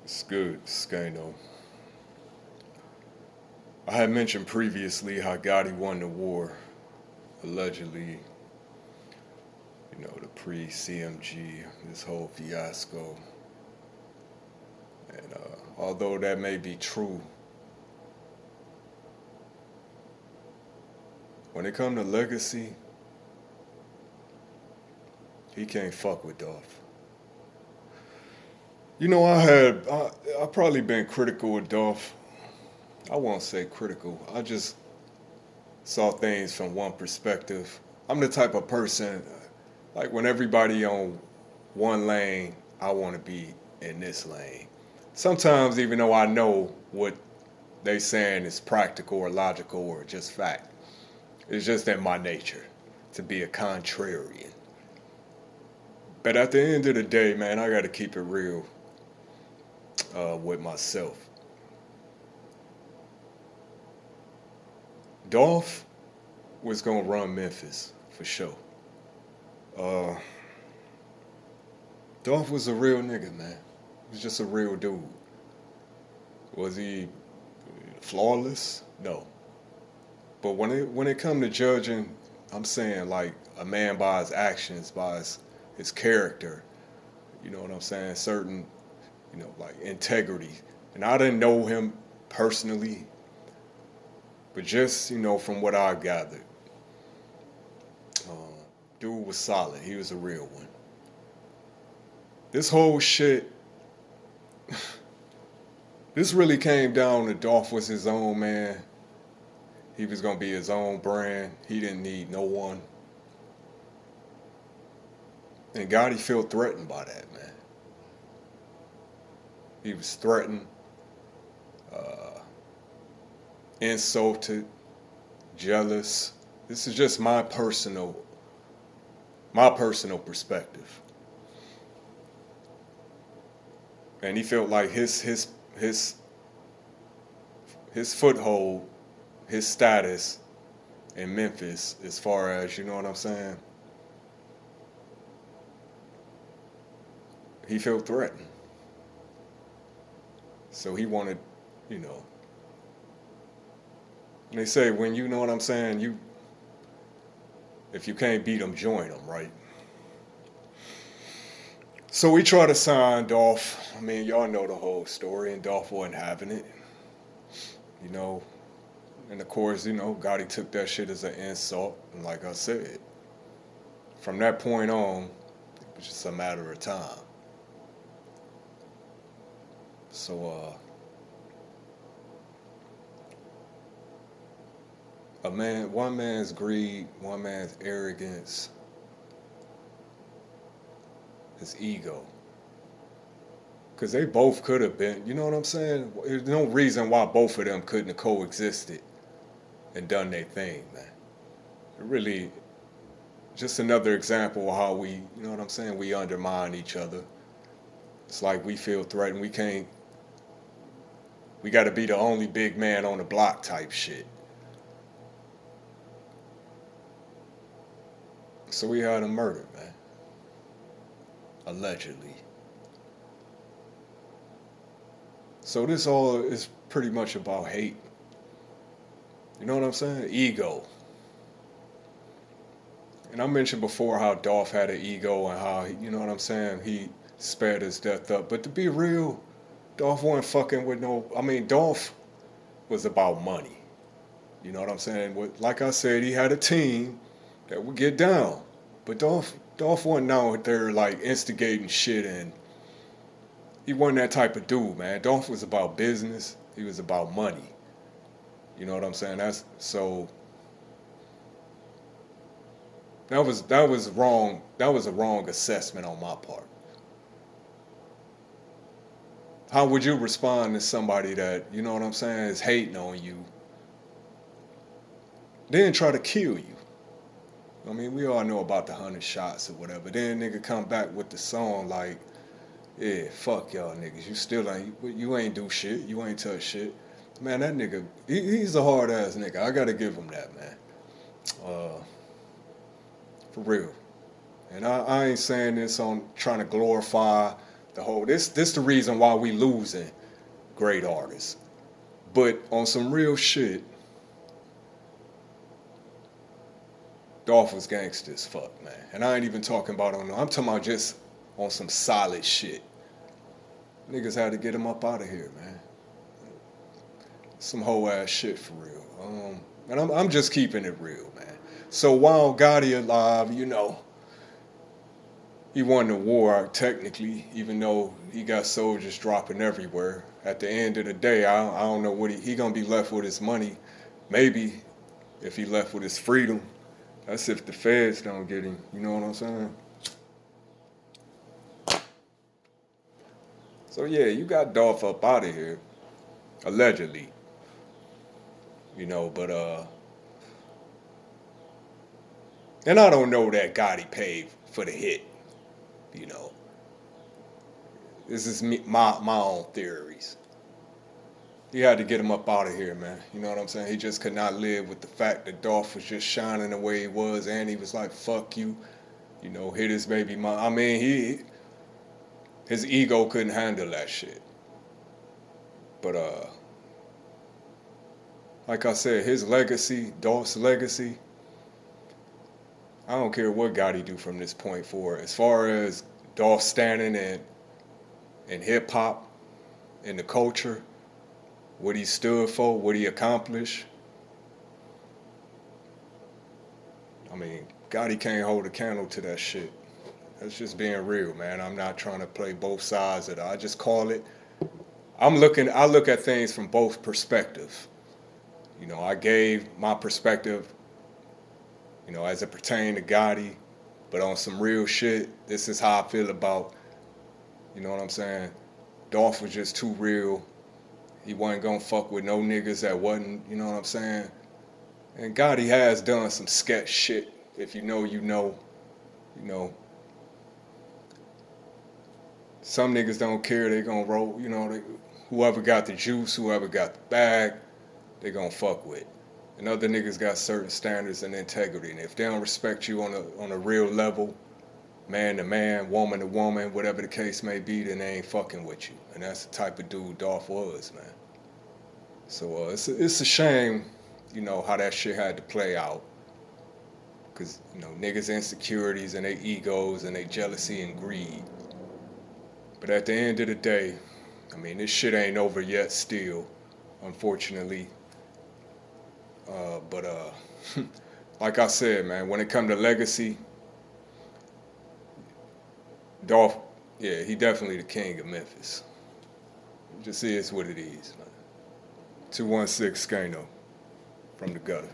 It's good, Skano. I had mentioned previously how Gotti won the war, allegedly, the pre-CMG, this whole fiasco. And although that may be true, when it comes to legacy, he can't fuck with Dolph. I probably been critical of Dolph. I won't say critical. I just saw things from one perspective. I'm the type of person, like when everybody on one lane, I want to be in this lane. Sometimes, even though I know what they saying is practical or logical or just fact, it's just in my nature to be a contrarian. But at the end of the day, man, I got to keep it real with myself. Dolph was gonna run Memphis for sure. Uh, Dolph was a real nigga, man. He was just a real dude. Was he flawless? No. But when it come to judging, I'm saying like a man by his actions, by his character. You know what I'm saying? Certain, like integrity. And I didn't know him personally, but just from what I gathered, uh, dude was solid. He was a real one. This whole shit, this really came down to Dolph was his own man. He was gonna be his own brand. He didn't need no one. And Gotti felt threatened by that, man. He was threatened, uh, insulted, jealous. This is just my personal perspective. And he felt like his foothold, his status in Memphis, as far as you know what I'm saying, he felt threatened. So he wanted, you know. And they say when you know what I'm saying, you if you can't beat them, join them, right? So we try to sign Dolph. I mean, y'all know the whole story, and Dolph wasn't having it, you know. And of course, Gotti took that shit as an insult. And like I said, from that point on, it was just a matter of time. So, one man's greed, one man's arrogance, his ego. Because they both could have been, you know what I'm saying? There's no reason why both of them couldn't have coexisted and done their thing, man. It really, just another example of how we, you know what I'm saying, we undermine each other. It's like we feel threatened. We got to be the only big man on the block type shit. So we had him murdered, man. Allegedly. So this all is pretty much about hate. You know what I'm saying? Ego. And I mentioned before how Dolph had an ego and how, you know what I'm saying, he sped his death up. But to be real, Dolph wasn't fucking with no. I mean, Dolph was about money. You know what I'm saying? Like I said, he had a team that would get down. But Dolph wasn't out there like instigating shit, and he wasn't that type of dude, man. Dolph was about business. He was about money. You know what I'm saying? That was wrong. That was a wrong assessment on my part. How would you respond to somebody that, you know what I'm saying, is hating on you, then try to kill you? I mean, we all know about the 100 shots or whatever. Then nigga come back with the song like, yeah, fuck y'all niggas. You ain't do shit. You ain't touch shit. Man, that nigga, he's a hard ass nigga. I gotta give him that, man. Uh, for real. And I ain't saying this on trying to glorify This the reason why we losing great artists. But on some real shit, Dolph was gangster as fuck, man. And I ain't even talking about I'm talking about just on some solid shit. Niggas had to get him up out of here, man. Some whole ass shit for real. And I'm just keeping it real, man. So while Gotti alive, he won the war technically, even though he got soldiers dropping everywhere. At the end of the day, I don't know what he gonna be left with his money. Maybe if he left with his freedom. That's if the feds don't get him. You know what I'm saying? So yeah, you got Dolph up out of here, allegedly. But and I don't know that Gotti paid for the hit. You know, this is my own theories. He had to get him up out of here, man. You know what I'm saying? He just could not live with the fact that Dolph was just shining the way he was, and he was like, "Fuck you," hit his baby mom. I mean, his ego couldn't handle that shit. But like I said, his legacy, Dolph's legacy. I don't care what Gotti do from this point forward. As far as Dolph standing in hip hop, in the culture, what he stood for, what he accomplished. I mean, Gotti can't hold a candle to that shit. That's just being real, man. I'm not trying to play both sides of it. I just call it. I look at things from both perspectives. I gave my perspective, as it pertained to Gotti, but on some real shit, this is how I feel about, you know what I'm saying? Dolph was just too real. He wasn't gonna fuck with no niggas that wasn't, you know what I'm saying? And Gotti has done some sketch shit. If you know, you know. Some niggas don't care, they gonna roll, whoever got the juice, whoever got the bag, they gonna fuck with. And other niggas got certain standards and integrity. And if they don't respect you on a real level, man to man, woman to woman, whatever the case may be, then they ain't fucking with you. And that's the type of dude Dolph was, man. So it's a shame, how that shit had to play out. Because, niggas' insecurities and their egos and their jealousy and greed. But at the end of the day, I mean, this shit ain't over yet still, unfortunately. But like I said, man, when it come to legacy, Dolph, yeah, he definitely the king of Memphis. It just is what it is, man. 216 Skano from the gutter.